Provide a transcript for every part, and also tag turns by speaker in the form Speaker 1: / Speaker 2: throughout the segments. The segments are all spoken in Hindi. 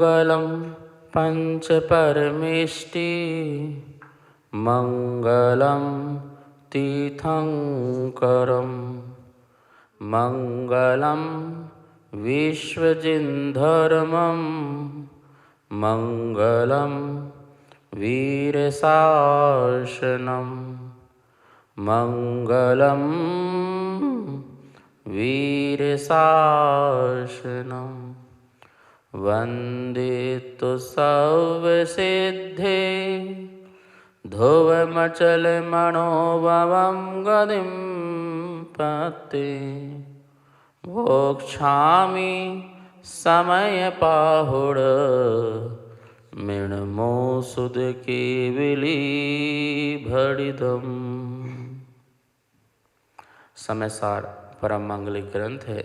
Speaker 1: मङ्गलं पञ्चपरमेष्टि मङ्गलं तीर्थङ्करं मङ्गलं विश्वजिन्धर्मं मङ्गलं वीरशासनं मङ्गलं वीरशासनं वन्दे तु सर्वसिद्धे ध्रुवमचलमनोभवं गतिं पते मोक्षामि समयपाहुड मृण्मोऽसुधकेविलीभणितम्। समयसार परम मांगलिक ग्रंथ है।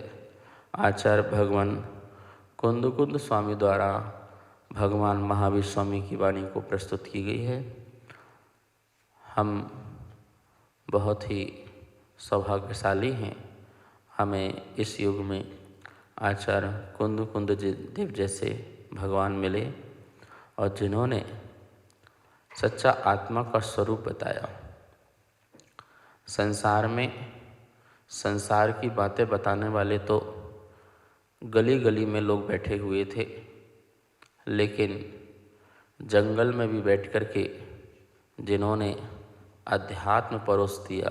Speaker 1: आचार्य भगवान कुंद स्वामी द्वारा भगवान महावीर स्वामी की वाणी को प्रस्तुत की गई है। हम बहुत ही सौभाग्यशाली हैं, हमें इस युग में आचार्य कुंद देव जैसे भगवान मिले और जिन्होंने सच्चा आत्मा का स्वरूप बताया। संसार में संसार की बातें बताने वाले तो गली गली में लोग बैठे हुए थे, लेकिन जंगल में भी बैठ कर के जिन्होंने अध्यात्म परोस दिया,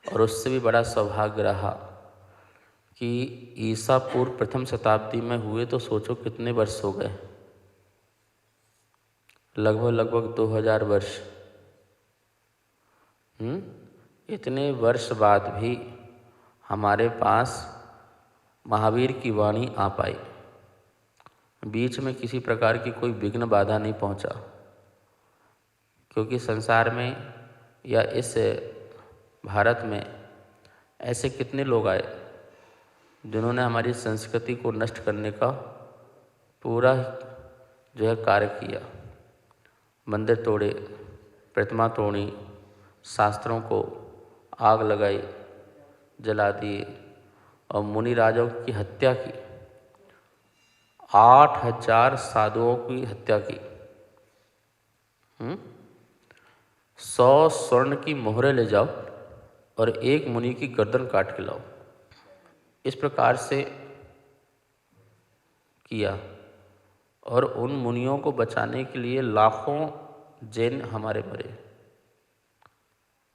Speaker 1: और उससे भी बड़ा सौभाग्य रहा कि ईसा पूर्व प्रथम शताब्दी में हुए, तो सोचो कितने वर्ष हो गए, लगभग 2000 वर्ष। इतने वर्ष बाद भी हमारे पास महावीर की वाणी आ पाई, बीच में किसी प्रकार की कोई विघ्न बाधा नहीं पहुंचा, क्योंकि संसार में या इस भारत में ऐसे कितने लोग आए जिन्होंने हमारी संस्कृति को नष्ट करने का पूरा जो है कार्य किया। मंदिर तोड़े, प्रतिमा तोड़ी, शास्त्रों को आग लगाई, जला दिए और मुनि राजाओं की हत्या की। 8000 साधुओं की हत्या की। 100 स्वर्ण की मोहरें ले जाओ और एक मुनि की गर्दन काट के लाओ, इस प्रकार से किया। और उन मुनियों को बचाने के लिए लाखों जैन हमारे मरे,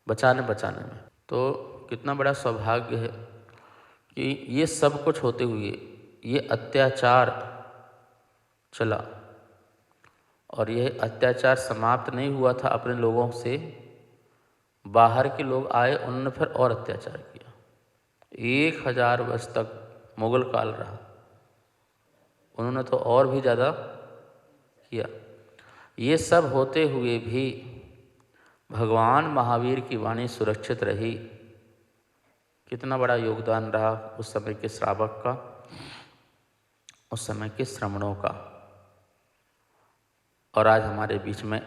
Speaker 1: बचाने में। तो कितना बड़ा सौभाग्य है कि ये सब कुछ होते हुए ये अत्याचार चला, और यह अत्याचार समाप्त नहीं हुआ था अपने लोगों से। बाहर के लोग आए, उन्होंने फिर और अत्याचार किया। 1000 वर्ष तक मुगल काल रहा, उन्होंने तो और भी ज़्यादा किया। ये सब होते हुए भी भगवान महावीर की वाणी सुरक्षित रही। कितना बड़ा योगदान रहा उस समय के श्रावक का, उस समय के श्रमणों का। और आज हमारे बीच में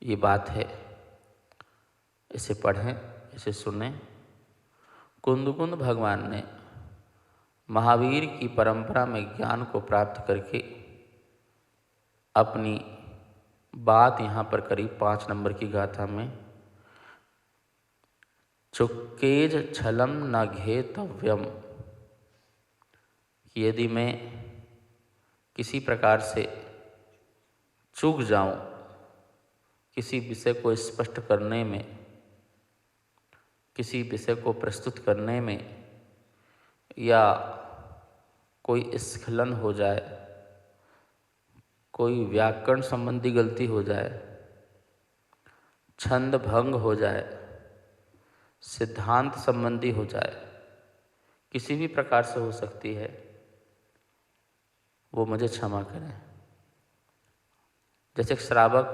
Speaker 1: ये बात है, इसे पढ़ें, इसे सुनें। कुंद भगवान ने महावीर की परंपरा में ज्ञान को प्राप्त करके अपनी बात यहाँ पर करीब 5 नंबर की गाथा में, चुक्केज छलम न घेतव्यम, कि यदि मैं किसी प्रकार से चूक जाऊं किसी विषय को स्पष्ट करने में, किसी विषय को प्रस्तुत करने में, या कोई स्खलन हो जाए, कोई व्याकरण संबंधी गलती हो जाए, छंद भंग हो जाए, सिद्धांत संबंधी हो जाए, किसी भी प्रकार से हो सकती है, वो मुझे क्षमा करें। जैसे श्रावक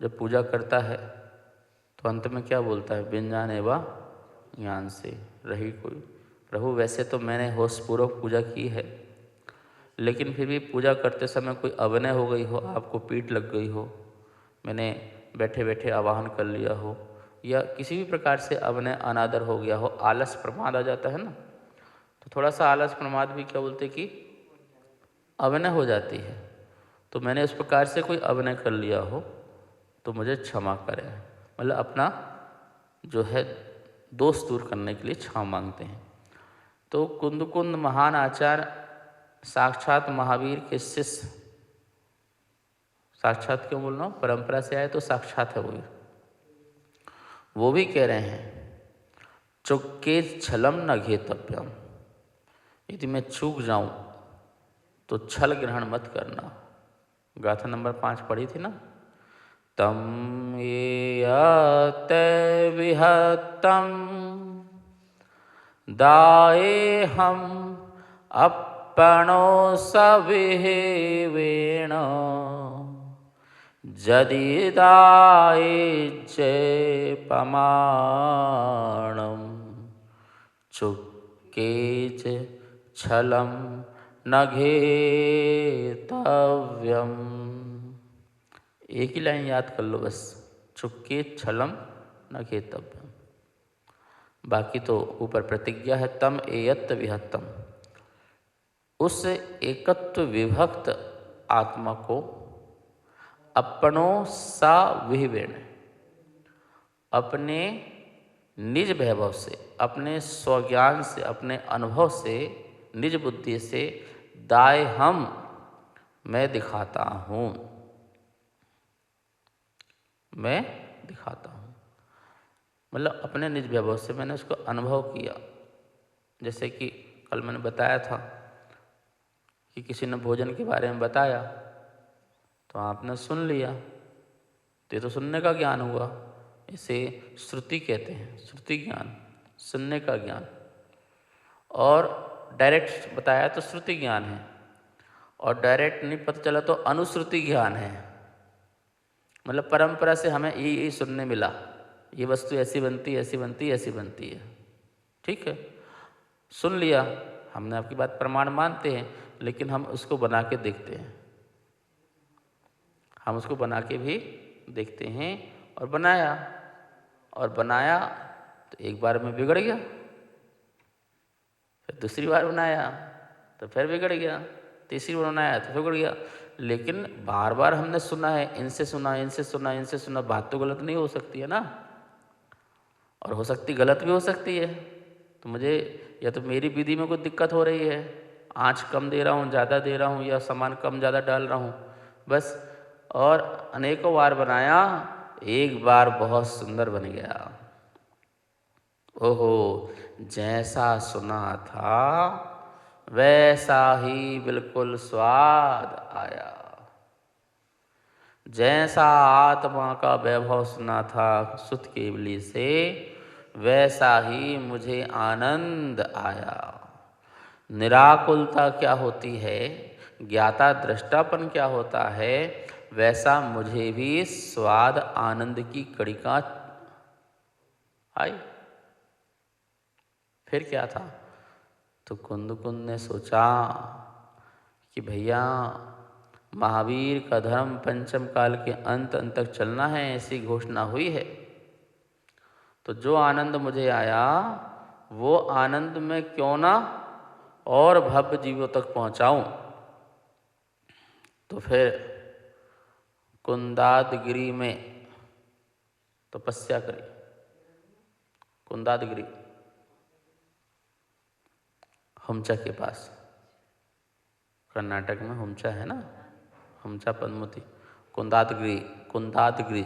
Speaker 1: जब पूजा करता है तो अंत में क्या बोलता है? बिन जाने वा ज्ञान से रही कोई। प्रभु, वैसे तो मैंने होशपूर्वक पूजा की है, लेकिन फिर भी पूजा करते समय कोई अवनय हो गई हो, आपको पीठ लग गई हो, मैंने बैठे बैठे आवाहन कर लिया हो, या किसी भी प्रकार से अवनय अनादर हो गया हो, आलस प्रमाद आ जाता है ना, तो थोड़ा सा आलस प्रमाद भी क्या बोलते कि अभिनय हो जाती है। तो मैंने इस प्रकार से कोई अभिनय कर लिया हो तो मुझे क्षमा करें, मतलब अपना जो है दोष दूर करने के लिए क्षमा मांगते हैं। तो कुंद महान आचार्य साक्षात महावीर के शिष्य, साक्षात क्यों बोल रहा हूँ, परंपरा से आए तो साक्षात है वो भी कह रहे हैं चुक्के छलम न घेतव्यम, यदि मैं चूक जाऊं तो छल ग्रहण मत करना। गाथा नंबर 5 पढ़ी थी ना, तम येयत विहतम दाये हम अपनो सविहेवेण जदि दाये पमाणम चुक्केच छलम न घेतव्यम। एक ही लाइन याद कर लो बस, चुक्के छलम न घेतव्यम। बाकी तो ऊपर प्रतिज्ञा है, तम एयत्त विहत्तम, उस एकत्व विभक्त आत्मा को अपनों सा विहिवेण, अपने निज वैभव से, अपने स्वज्ञान से, अपने अनुभव से, निज बुद्धि से दाय हम मैं दिखाता हूँ, मैं दिखाता हूँ, मतलब अपने निज वैभव से मैंने उसको अनुभव किया। जैसे कि कल मैंने बताया था कि किसी ने भोजन के बारे में बताया तो आपने सुन लिया, तो ये तो सुनने का ज्ञान हुआ। इसे श्रुति कहते हैं, श्रुति ज्ञान, सुनने का ज्ञान। और डायरेक्ट बताया तो श्रुति ज्ञान है, और डायरेक्ट नहीं पता चला तो अनुश्रुति ज्ञान है, मतलब परंपरा से हमें ये सुनने मिला, ये वस्तु ऐसी बनती है, ऐसी बनती है, ऐसी बनती है। ठीक है, सुन लिया, हमने आपकी बात प्रमाण मानते हैं, लेकिन हम उसको बना के देखते हैं, हम उसको बना के भी देखते हैं। और बनाया तो एक बार में बिगड़ गया, फिर दूसरी बार बनाया तो फिर बिगड़ गया, तीसरी बार बनाया तो बिगड़ गया। लेकिन बार बार हमने सुना है, इनसे सुना, इनसे सुना, इनसे सुना, बात तो गलत नहीं हो सकती है ना, और हो सकती गलत भी हो सकती है। तो मुझे या तो मेरी विधि में कोई दिक्कत हो रही है, आँच कम दे रहा हूँ, ज़्यादा दे रहा हूँ, या सामान कम ज़्यादा डाल रहा हूँ बस। और अनेकों बार बनाया, एक बार बहुत सुंदर बन गया। ओहो, जैसा सुना था वैसा ही बिल्कुल स्वाद आया, जैसा आत्मा का वैभव सुना था सुत केवली से, वैसा ही मुझे आनंद आया। निराकुलता क्या होती है, ज्ञाता दृष्टापन क्या होता है, वैसा मुझे भी स्वाद आनंद की कड़िका आई। फिर क्या था, तो कुंद ने सोचा कि भैया महावीर का धर्म पंचम काल के अंत तक चलना है, ऐसी घोषणा हुई है। तो जो आनंद मुझे आया वो आनंद में क्यों ना और भव्य जीवों तक पहुंचाऊं। तो फिर कुंदादगिरी में तपस्या करी। कुंदादगिरी हुमचा के पास, कर्नाटक में हुमचा है ना, हुमचा पद्मती, कुंदादगिरी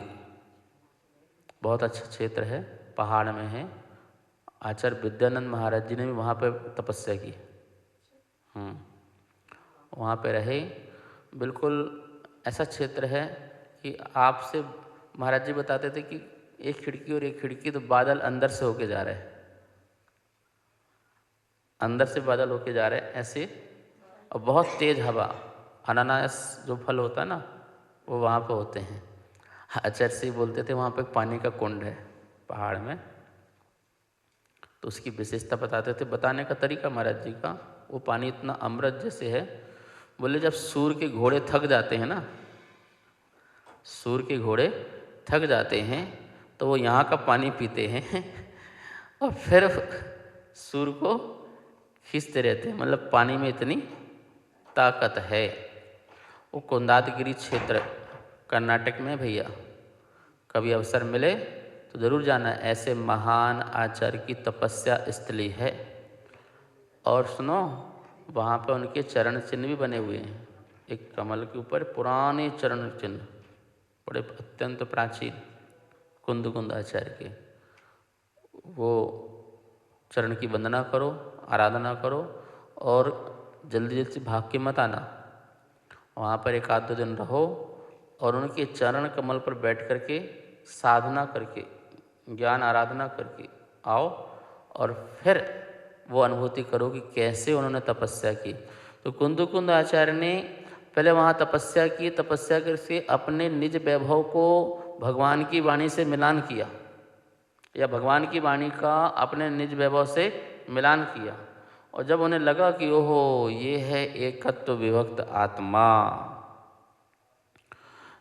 Speaker 1: बहुत अच्छा क्षेत्र है, पहाड़ में है। आचार्य विद्यानंद महाराज जी ने भी वहाँ पर तपस्या की। वहाँ पे रहे, बिल्कुल ऐसा क्षेत्र है कि आपसे महाराज जी बताते थे कि एक खिड़की और एक खिड़की, तो बादल अंदर से होके जा रहे हैं, अंदर से बादल होके जा रहे हैं ऐसे, और बहुत तेज हवा। अनानास जो फल होता है ना, वो वहाँ पे होते हैं। आचार्य से बोलते थे वहाँ पे पानी का कुंड है पहाड़ में, तो उसकी विशेषता बताते थे। बताने का तरीका महाराज जी का, वो पानी इतना अमृत जैसे है, बोले जब सूर के घोड़े थक जाते हैं ना, सूर के घोड़े थक जाते हैं तो वो यहाँ का पानी पीते हैं और फिर सूर को खींचते रहते हैं, मतलब पानी में इतनी ताकत है। वो कुंदादगिरी क्षेत्र कर्नाटक में भैया, कभी अवसर मिले तो ज़रूर जाना। ऐसे महान आचार्य की तपस्या स्थली है। और सुनो, वहाँ पर उनके चरण चिन्ह भी बने हुए हैं। एक कमल के ऊपर पुराने चरण चिन्ह, बड़े अत्यंत प्राचीन, कुंद आचार्य के। वो चरण की वंदना करो, आराधना करो और जल्दी जल्दी भाग के मत आना। वहाँ पर एक आध दो दिन रहो और उनके चरण कमल पर बैठ करके साधना करके, ज्ञान आराधना करके आओ और फिर वो अनुभूति करो कि कैसे उन्होंने तपस्या की। तो कुंद आचार्य ने पहले वहाँ तपस्या की, तपस्या करके अपने निज वैभव को भगवान की वाणी से मिलान किया, या भगवान की वाणी का अपने निज वैभव से मिलान किया। और जब उन्हें लगा कि ओहो ये है एकत्व विभक्त आत्मा,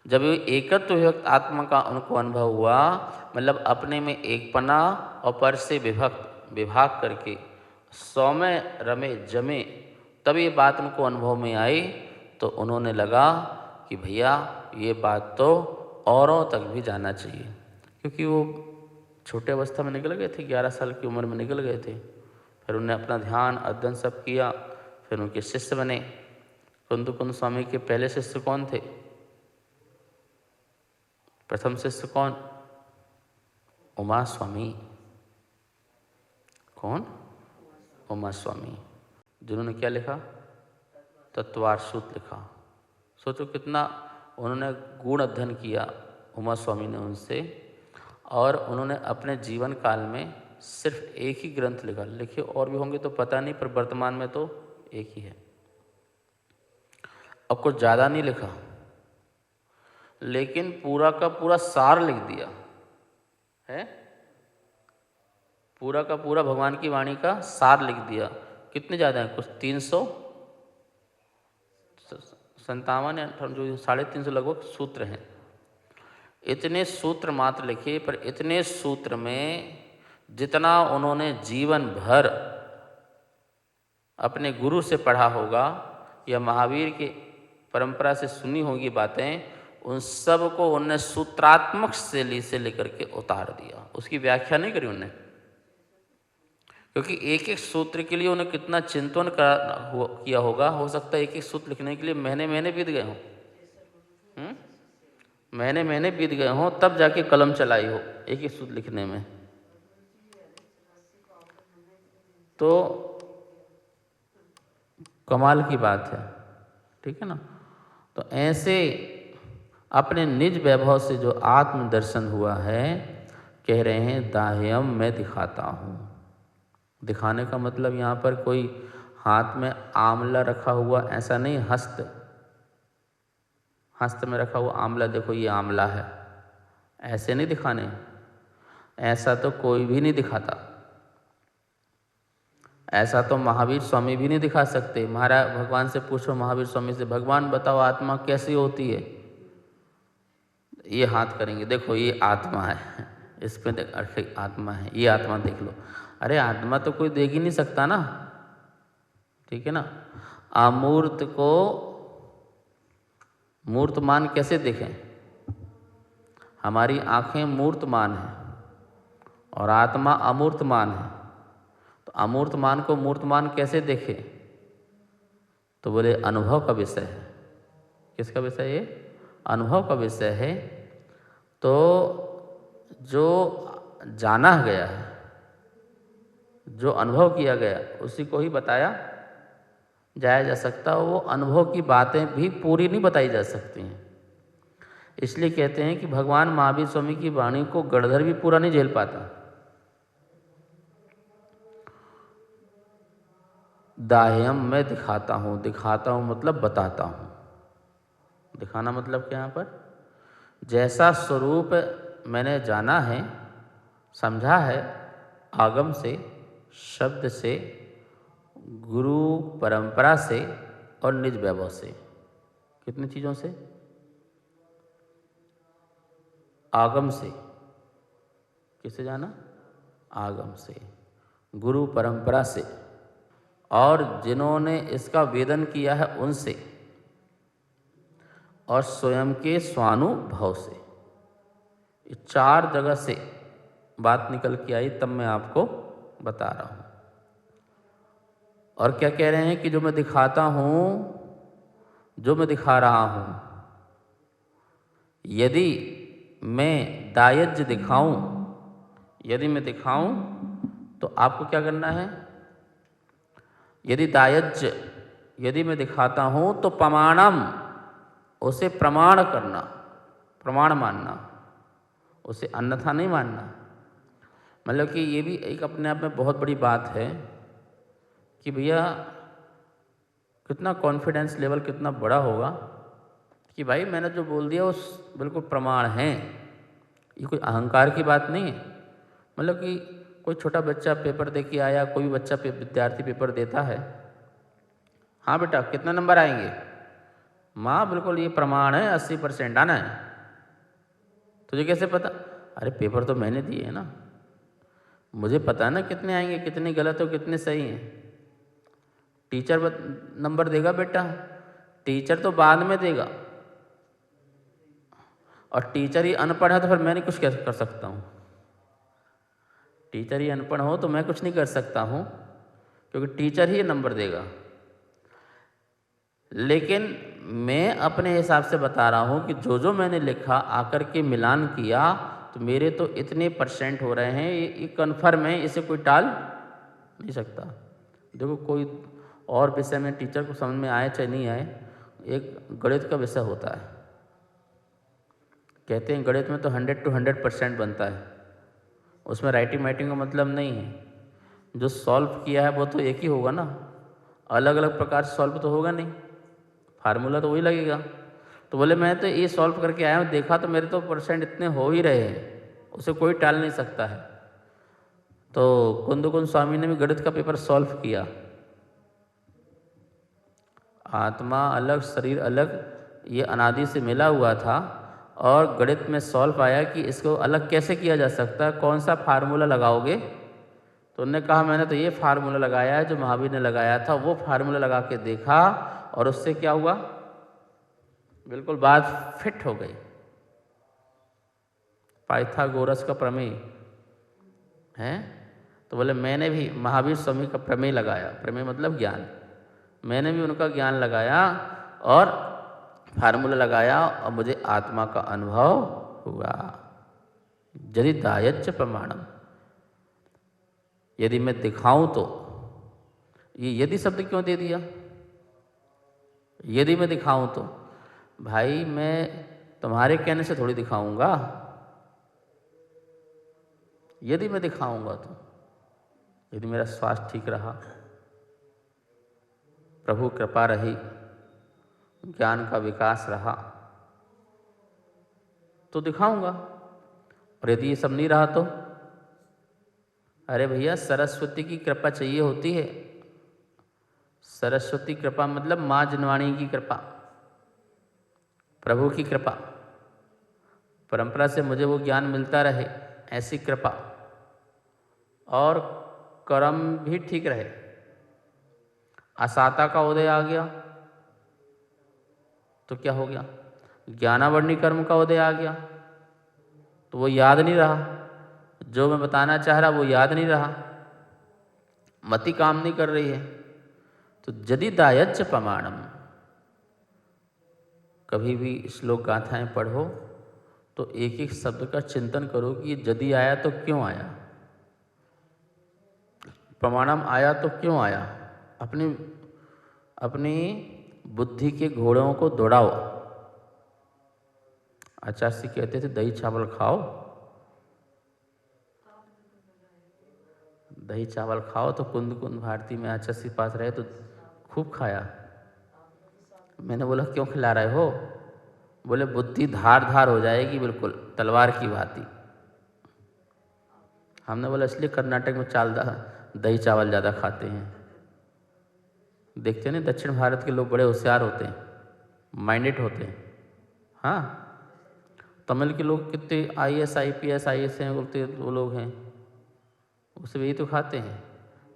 Speaker 1: जब ये एकत्व विभक्त आत्मा का उनको अनुभव हुआ, मतलब अपने में एकपना और पर से विभक्त विभाग करके 100 में रमे जमे, तब ये बात उनको अनुभव में आई। तो उन्होंने लगा कि भैया ये बात तो औरों तक भी जाना चाहिए, क्योंकि वो छोटे अवस्था में निकल गए थे, 11 साल की उम्र में निकल गए थे। फिर उन्हें अपना ध्यान अध्ययन सब किया, फिर उनके शिष्य बने। कुंद स्वामी के पहले शिष्य कौन थे? प्रथम शिष्य कौन? उमा स्वामी। कौन? उमा स्वामी, जिन्होंने क्या लिखा? तत्वार सूत्र लिखा। सोचो कितना उन्होंने गूढ़ अध्ययन किया उमा स्वामी ने उनसे, और उन्होंने अपने जीवन काल में सिर्फ एक ही ग्रंथ लिखा। लिखे और भी होंगे तो पता नहीं, पर वर्तमान में तो एक ही है। अब कुछ ज़्यादा नहीं लिखा, लेकिन पूरा का पूरा सार लिख दिया है। पूरा का पूरा भगवान की वाणी का सार लिख दिया। कितने ज़्यादा हैं? कुछ 357 या जो 350 लगभग सूत्र हैं। इतने सूत्र मात्र लिखे, पर इतने सूत्र में जितना उन्होंने जीवन भर अपने गुरु से पढ़ा होगा या महावीर के परंपरा से सुनी होगी बातें, उन सब को उन्होंने सूत्रात्मक शैली से लेकर के उतार दिया। उसकी व्याख्या नहीं करी उन्होंने, क्योंकि एक एक सूत्र के लिए उन्हें कितना चिंतन किया होगा। हो सकता है एक एक सूत्र लिखने के लिए महीने महीने बीत गए हों, महीने महीने बीत गए हों, तब जाके कलम चलाई हो एक एक सूत्र लिखने में। तो कमाल की बात है, ठीक है ना। तो ऐसे अपने निज वैभव से जो आत्म दर्शन हुआ है, कह रहे हैं दाह्यम मैं दिखाता हूँ। दिखाने का मतलब यहाँ पर कोई हाथ में आंवला रखा हुआ ऐसा नहीं, हस्त में रखा हुआ आंवला, देखो ये आंवला है, ऐसे नहीं दिखाने। ऐसा तो कोई भी नहीं दिखाता, ऐसा तो महावीर स्वामी भी नहीं दिखा सकते। महाराज भगवान से पूछो, महावीर स्वामी से, भगवान बताओ आत्मा कैसी होती है? ये हाथ करेंगे, देखो ये आत्मा है, इस पे देख आत्मा है, ये आत्मा देख लो। अरे आत्मा तो कोई देख ही नहीं सकता ना, ठीक है ना। अमूर्त को मूर्तमान कैसे देखें? हमारी आंखें मूर्तमान हैं और आत्मा अमूर्तमान है। तो अमूर्तमान को मूर्तमान कैसे देखे? तो बोले अनुभव का विषय है। किसका विषय है? अनुभव का विषय है। तो जो जाना गया है, जो अनुभव किया गया, उसी को ही बताया जाया जा सकता। वो अनुभव की बातें भी पूरी नहीं बताई जा सकती हैं। इसलिए कहते हैं कि भगवान महावीर स्वामी की वाणी को गणधर भी पूरा नहीं झेल पाता। दाह्यम मैं दिखाता हूँ, दिखाता हूँ मतलब बताता हूँ। दिखाना मतलब क्या? यहाँ पर जैसा स्वरूप मैंने जाना है, समझा है, आगम से, शब्द से, गुरु परंपरा से और निज वैभव से। कितनी चीज़ों से? आगम से। किससे जाना? आगम से, गुरु परंपरा से और जिन्होंने इसका वेदन किया है उनसे, और स्वयं के स्वानुभव से। ये 4 जगह से बात निकल के आई, तब मैं आपको बता रहा हूँ। और क्या कह रहे हैं कि जो मैं दिखाता हूँ, जो मैं दिखा रहा हूँ, यदि मैं दायज्य दिखाऊं, यदि मैं दिखाऊं तो आपको क्या करना है? यदि दायज्य, यदि मैं दिखाता हूं तो प्रमाणम, उसे प्रमाण करना, प्रमाण मानना, उसे अन्यथा नहीं मानना। मतलब कि ये भी एक अपने आप में बहुत बड़ी बात है कि भैया कितना कॉन्फिडेंस लेवल कितना बड़ा होगा कि भाई मैंने जो बोल दिया उस बिल्कुल प्रमाण है। ये कोई अहंकार की बात नहीं है। मतलब कि कोई छोटा बच्चा पेपर दे के आया, कोई भी बच्चा विद्यार्थी पेपर देता है, हाँ बेटा कितने नंबर आएंगे? माँ बिल्कुल ये प्रमाण है, 80% आना है। तुझे कैसे पता? अरे पेपर तो मैंने दिए है ना, मुझे पता है ना कितने आएंगे, कितने गलत हो कितने सही हैं। टीचर नंबर देगा बेटा, टीचर तो बाद में देगा, और टीचर ही अनपढ़ है तो फिर मैं नहीं कुछ कैसे कर सकता हूँ? टीचर ही अनपढ़ हो तो मैं कुछ नहीं कर सकता हूँ, क्योंकि टीचर ही नंबर देगा। लेकिन मैं अपने हिसाब से बता रहा हूँ कि जो जो मैंने लिखा आकर के मिलान किया तो मेरे तो इतने % हो रहे हैं, ये कन्फर्म है, इसे कोई टाल नहीं सकता। देखो कोई और विषय में टीचर को समझ में आए चाहे नहीं आए, एक गणित का विषय होता है, कहते हैं गणित में तो 100 to 100% बनता है, उसमें राइटिंग वाइटिंग का मतलब नहीं है। जो सॉल्व किया है वो तो एक ही होगा ना, अलग अलग प्रकार से सॉल्व तो होगा नहीं, फार्मूला तो वही लगेगा। तो बोले मैं तो ये सॉल्व करके आया हूँ, देखा तो मेरे तो % इतने हो ही रहे हैं, उसे कोई टाल नहीं सकता है। तो कुंदकुंद स्वामी ने भी गणित का पेपर सॉल्व किया, आत्मा अलग शरीर अलग, ये अनादि से मिला हुआ था, और गणित में सॉल्व आया कि इसको अलग कैसे किया जा सकता है, कौन सा फार्मूला लगाओगे? तो उन्होंने कहा मैंने तो ये फार्मूला लगाया है जो महावीर ने लगाया था, वो फार्मूला लगा के देखा और उससे क्या हुआ, बिल्कुल बात फिट हो गई। पाइथागोरस का प्रमेय है, तो बोले मैंने भी महावीर स्वामी का प्रमेय लगाया, प्रमेय मतलब ज्ञान, मैंने भी उनका ज्ञान लगाया और फार्मूला लगाया और मुझे आत्मा का अनुभव हुआ। यदि दायच्च प्रमाणम, यदि मैं दिखाऊं तो, ये यदि शब्द क्यों दे दिया? यदि मैं दिखाऊं तो, भाई मैं तुम्हारे कहने से थोड़ी दिखाऊंगा। यदि मैं दिखाऊंगा तो, यदि मेरा स्वास्थ्य ठीक रहा, प्रभु कृपा रही, ज्ञान का विकास रहा, तो दिखाऊंगा। और यदि ये सब नहीं रहा तो, अरे भैया सरस्वती की कृपा चाहिए होती है। सरस्वती कृपा मतलब माँ जिनवाणी की कृपा, प्रभु की कृपा, परंपरा से मुझे वो ज्ञान मिलता रहे, ऐसी कृपा, और कर्म भी ठीक रहे। असाता का उदय आ गया तो क्या हो गया? ज्ञानावर्णी कर्म का उदय आ गया तो वो याद नहीं रहा, जो मैं बताना चाह रहा वो याद नहीं रहा, मति काम नहीं कर रही है। तो यदि दायच्च प्रमाणम, कभी भी श्लोक गाथाएं पढ़ो तो एक एक शब्द का चिंतन करो कि ये यदि आया तो क्यों आया, प्रमाणम आया तो क्यों आया। अपनी अपनी बुद्धि के घोड़ों को दौड़ाओ। आचार्य जी कहते थे दही चावल खाओ, दही चावल खाओ, तो कुंद कुंद भारती में आचार्य के पास रहे तो खूब खाया। मैंने बोला क्यों खिला रहे हो? बोले बुद्धि धार धार हो जाएगी बिल्कुल तलवार की भांति। हमने बोला इसलिए कर्नाटक में दही चावल ज़्यादा खाते हैं। देखते नहीं दक्षिण भारत के लोग बड़े होशियार होते हैं, माइंडेड होते हैं। हाँ, तमिल के लोग कितने IAS IPS IAS हैं, बोलते वो लोग हैं, उसे यही तो खाते हैं।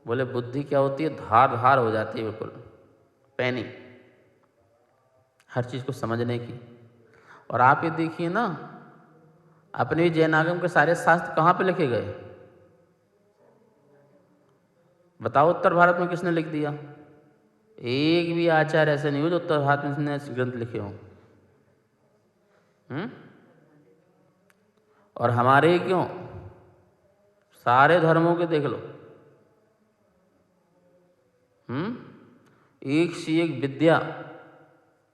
Speaker 1: बोले बुद्धि क्या होती है, धार धार हो जाती है, बिल्कुल पैनी, हर चीज़ को समझने की। और आप ये देखिए ना, अपने जैन आगम के सारे शास्त्र कहाँ पे लिखे गए, बताओ उत्तर भारत में किसने लिख दिया? एक भी आचार्य ऐसे नहीं हो जो उत्तर भारत में इसने ग्रंथ लिखे हों। और हमारे क्यों, सारे धर्मों के देख लो, एक से एक विद्या,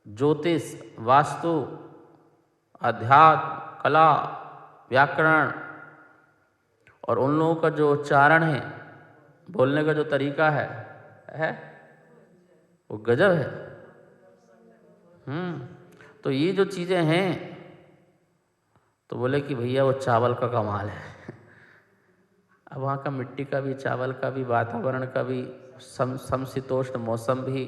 Speaker 1: ज्योतिष, वास्तु, अध्यात्म, कला, व्याकरण, और उन लोगों का जो उच्चारण है, बोलने का जो तरीका है वो गजब है। तो ये जो चीज़ें हैं, तो बोले कि भैया वो चावल का कमाल है। अब वहाँ का मिट्टी का भी, चावल का भी, वातावरण का भी, समशीतोष्ण मौसम भी,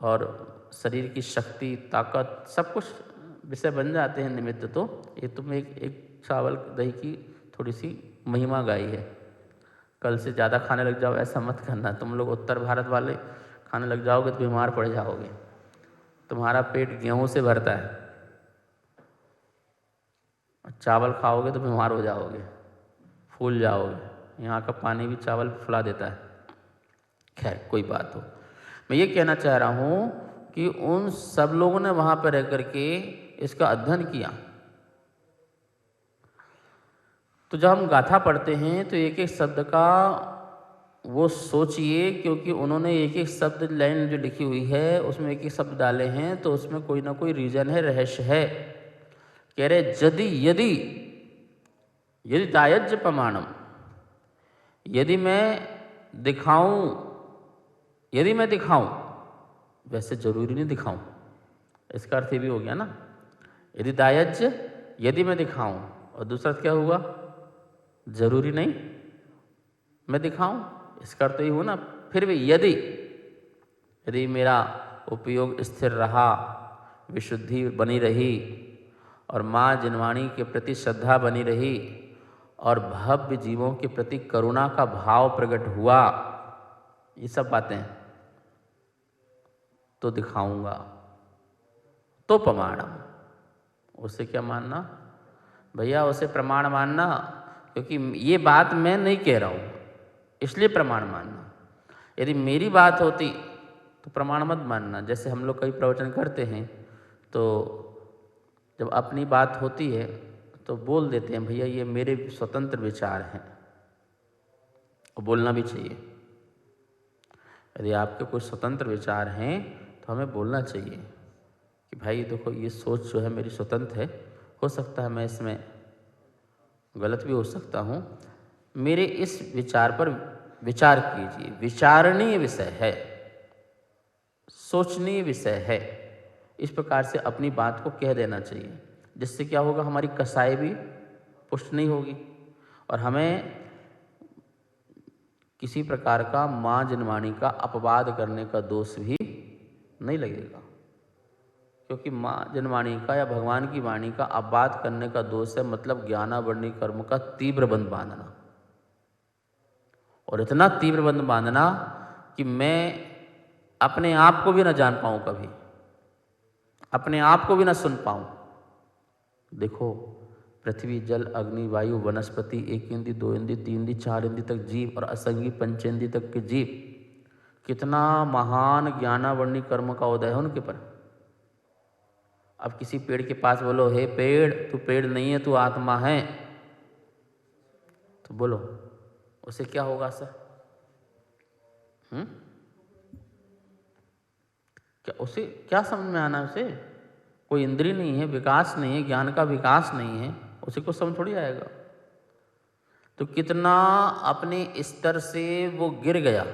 Speaker 1: और शरीर की शक्ति, ताकत, सब कुछ विषय बन जाते हैं निमित्त। तो ये तुम एक चावल दही की थोड़ी सी महिमा गाई है, कल से ज़्यादा खाने लग जाओ ऐसा मत करना। तुम लोग उत्तर भारत वाले खाने लग जाओगे तो बीमार पड़ जाओगे, तुम्हारा पेट गेहूं से भरता है, चावल खाओगे तो बीमार हो जाओगे, फूल जाओगे। यहाँ का पानी भी चावल फुला देता है। खैर कोई बात हो, मैं ये कहना चाह रहा हूँ कि उन सब लोगों ने वहाँ पर रह करके इसका अध्ययन किया। तो जब हम गाथा पढ़ते हैं तो एक एक शब्द का वो सोचिए, क्योंकि उन्होंने एक एक शब्द लाइन जो लिखी हुई है उसमें एक एक शब्द डाले हैं, तो उसमें कोई ना कोई रीजन है, रहस्य है। कह रहे यदि यदि यदि दायज्य प्रमाणम, यदि मैं दिखाऊं, यदि मैं दिखाऊं, वैसे जरूरी नहीं दिखाऊं, इसका अर्थ ये भी हो गया ना, यदि दायज्य, यदि मैं दिखाऊं, और दूसरा क्या हुआ, जरूरी नहीं मैं दिखाऊं, इसका अर्थ ये हुआ ना। फिर भी यदि मेरा उपयोग स्थिर रहा, विशुद्धि बनी रही, और माँ जिनवाणी के प्रति श्रद्धा बनी रही, और भव्य जीवों के प्रति करुणा का भाव प्रकट हुआ, ये सब बातें, तो दिखाऊंगा, तो प्रमाणम। उसे क्या मानना भैया, उसे प्रमाण मानना, क्योंकि ये बात मैं नहीं कह रहा हूँ इसलिए प्रमाण मानना। यदि मेरी बात होती तो प्रमाण मत मानना। जैसे हम लोग कई प्रवचन करते हैं तो जब अपनी बात होती है तो बोल देते हैं भैया ये मेरे स्वतंत्र विचार हैं, और बोलना भी चाहिए। यदि आपके कुछ स्वतंत्र विचार हैं तो हमें बोलना चाहिए कि भाई देखो ये सोच जो है मेरी स्वतंत्र है, हो सकता है मैं इसमें गलत भी हो सकता हूँ, मेरे इस विचार पर विचार कीजिए। विचारणीय विषय है, सोचनीय विषय है, इस प्रकार से अपनी बात को कह देना चाहिए, जिससे क्या होगा, हमारी कसाई भी पुष्ट नहीं होगी, और हमें किसी प्रकार का माँ जिनवाणी का अपवाद करने का दोष भी नहीं लगेगा। क्योंकि माँ जिनवाणी का या भगवान की वाणी का अपवाद करने का दोष है, मतलब ज्ञानावरणी कर्म का तीव्र बंध बांधना, और इतना तीव्र बंध बांधना कि मैं अपने आप को भी ना जान पाऊँ, कभी अपने आप को भी ना सुन पाऊँ। देखो पृथ्वी, जल, अग्नि, वायु, वनस्पति, एक इंद्री, दो इंद्री, तीन इंद्री, चार इंद्री तक जीव, और असंगी पंचेंद्री तक के जीव, कितना महान ज्ञानावरणी कर्म का उदय है उनके पर। अब किसी पेड़ के पास बोलो, हे पेड़ तू पेड़ नहीं है, तू आत्मा है, तो बोलो उसे क्या होगा सर? क्या उसे क्या समझ में आना? उसे कोई इंद्रिय नहीं है, विकास नहीं है, ज्ञान का विकास नहीं है, उसे कुछ समझ थोड़ी आएगा। तो कितना अपने स्तर से वो गिर गया।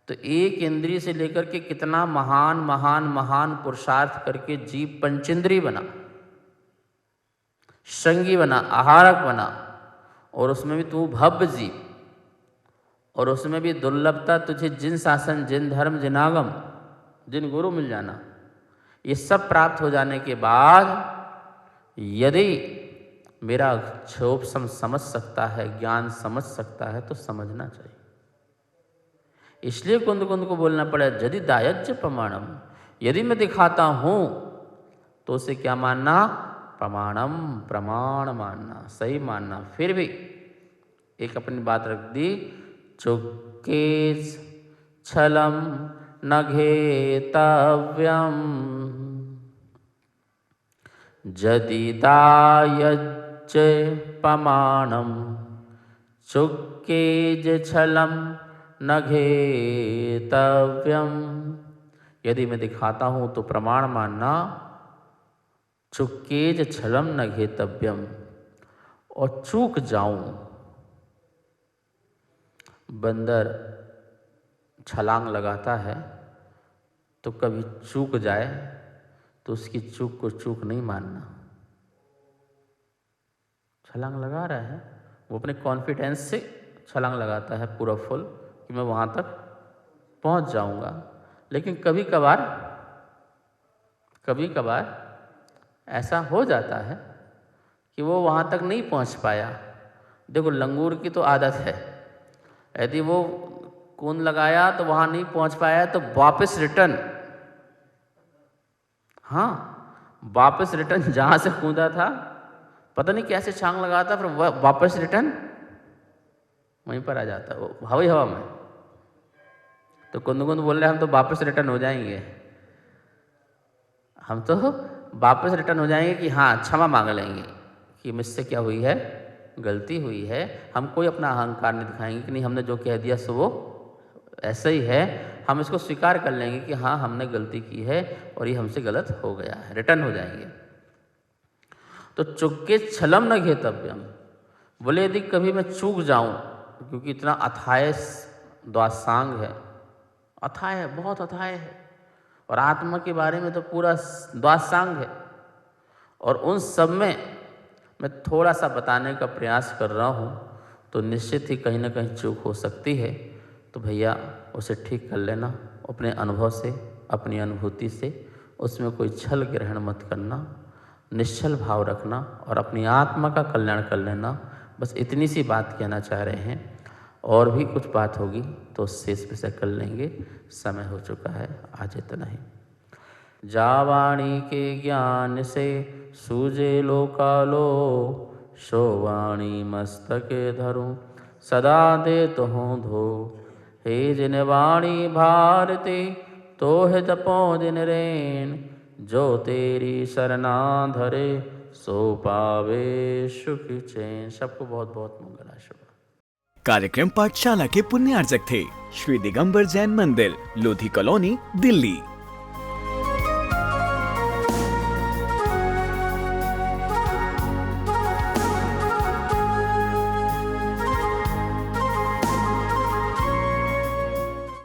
Speaker 1: तो एक इंद्रिय से लेकर के कितना महान महान महान पुरुषार्थ करके जीव पंचेंद्रिय बना, संगी बना, आहारक बना, और उसमें भी तू भव्य जीव, और उसमें भी दुर्लभता तुझे जिन शासन, जिन धर्म, जिन आगम, जिन गुरु मिल जाना, ये सब प्राप्त हो जाने के बाद यदि मेरा क्षोभ समझ सकता है, ज्ञान समझ सकता है, तो समझना चाहिए। इसलिए कुंद कुंद को बोलना पड़ा, यदि दायज्य प्रमाणम, यदि मैं दिखाता हूँ तो उसे क्या मानना? प्रमाणम, प्रमाण मानना, सही मानना। फिर भी एक अपनी बात रख दी, चुक्के छलम न घेतव्यम यदि दायज्य प्रमाणम चुक्के छलम न घेतव्यम। यदि मैं दिखाता हूँ तो प्रमाण मानना, चुक्के छलम न घेतव्यम, और चूक जाऊं। बंदर छलांग लगाता है तो कभी चूक जाए तो उसकी चूक को चूक नहीं मानना। छलांग लगा रहा है, वो अपने कॉन्फिडेंस से छलांग लगाता है पूरा फुल कि मैं वहाँ तक पहुँच जाऊँगा। लेकिन कभी कभार ऐसा हो जाता है कि वो वहाँ तक नहीं पहुँच पाया। देखो, लंगूर की तो आदत है, यदि वो कूद लगाया तो वहाँ नहीं पहुँच पाया तो वापस रिटर्न, हाँ, वापस रिटर्न जहाँ से कूदा था, पता नहीं कैसे छलांग लगाता, फिर वापस रिटर्न वहीं पर आ जाता है, वो हवा में। तो कुंद बोल रहे हम तो वापस रिटर्न हो जाएंगे, हम तो वापस रिटर्न हो जाएंगे कि हाँ, क्षमा मांग लेंगे कि मुझसे क्या हुई है, गलती हुई है। हम कोई अपना अहंकार नहीं दिखाएंगे कि नहीं, हमने जो कह दिया सो वो ऐसा ही है। हम इसको स्वीकार कर लेंगे कि हाँ, हमने गलती की है और ये हमसे गलत हो गया है, रिटर्न हो जाएंगे। तो चुक्के छलम न घेतव्यम, बोले यदि कभी मैं चूक जाऊं, क्योंकि इतना अथाय द्वासांग है, अथाय है, बहुत अथाय है, और आत्मा के बारे में तो पूरा द्वासांग है, और उन सब में मैं थोड़ा सा बताने का प्रयास कर रहा हूँ, तो निश्चित ही कहीं ना कहीं चूक हो सकती है। तो भैया उसे ठीक कर लेना अपने अनुभव से, अपनी अनुभूति से। उसमें कोई छल ग्रहण मत करना, निश्चल भाव रखना और अपनी आत्मा का कल्याण कर लेना। बस इतनी सी बात कहना चाह रहे हैं, और भी कुछ बात होगी तो शेष विषय कर लेंगे। समय हो चुका है, आज इतना ही। जावाणी के ज्ञान से सूझे लोकालो, सो वाणी मस्तके धरूं सदा दे तो हूँ धो। हे जिन वाणी भारती तो है जपो जिन रेन, जो तेरी शरणा धरे सो पावे सुख चैन। सबको बहुत बहुत मंगल आशीर्वाद।
Speaker 2: कार्यक्रम पाठशाला के पुण्यार्जक थे श्री दिगंबर जैन मंदिर, लोधी कॉलोनी, दिल्ली।